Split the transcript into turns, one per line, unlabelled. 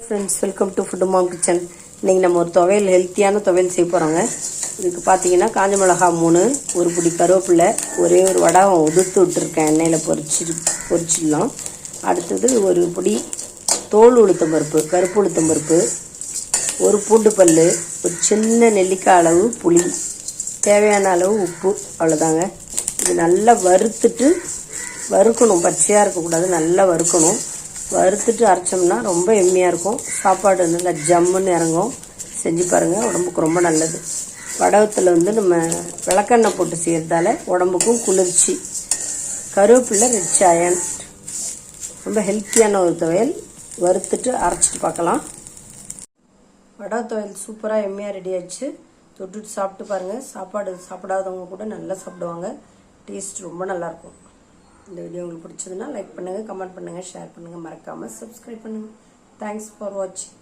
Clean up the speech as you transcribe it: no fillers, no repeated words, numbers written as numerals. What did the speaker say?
Friends, welcome to Food Mom Kitchen. இன்றைக்கி நம்ம ஒரு துவையல், ஹெல்த்தியான துவையல் செய்ய போகிறோங்க. இதுக்கு பார்த்தீங்கன்னா காஞ்ச மிளகா 3, ஒரு பிடி கருவேப்பிலை, ஒரே ஒரு வடகம் உதுத்து விட்டுருக்கேன், எண்ணெயில் பொரிச்சிடலாம். அடுத்தது ஒரு பிடி தோல் உளுத்தம் பருப்பு, கருப்பு உளுத்தம் பருப்பு, ஒரு பூண்டு பல், ஒரு சின்ன நெல்லிக்காய் அளவு புளி, தேவையான அளவு உப்பு, அவ்வளோதாங்க. இது நல்லா வறுக்கணும், பச்சையாக இருக்கக்கூடாது, நல்லா வறுக்கணும். வறுத்துட்டு அரைச்சோம்னா ரொம்ப எம்மையாக இருக்கும். சாப்பாடு நல்லா ஜம்முன்னு இறங்கும். செஞ்சு பாருங்கள், உடம்புக்கு ரொம்ப நல்லது. வடகத்தில் நம்ம விளக்கெண்ணெய் போட்டு செய்கிறதால உடம்புக்கும் குளிர்ச்சி. கருவேப்பிலை ரிச் அயன், ரொம்ப ஹெல்த்தியான ஒரு துவையல். வறுத்துட்டு அரைச்சிட்டு பார்க்கலாம். வடை துவையல் சூப்பராக எம்மையாக ரெடி ஆயிடுச்சு. தொட்டுட்டு சாப்பிட்டு பாருங்கள். சாப்பாடு சாப்பிடாதவங்க கூட நல்லா சாப்பிடுவாங்க. டேஸ்ட் ரொம்ப நல்லாயிருக்கும். இந்த வீடியோ உங்களுக்கு பிடிச்சதுன்னா லைக் பண்ணுங்கள், கமெண்ட் பண்ணுங்கள், ஷேர் பண்ணுங்கள், மறக்காமல் சப்ஸ்கிரைப் பண்ணுங்கள். தேங்க்ஸ் ஃபார் வாட்சிங்.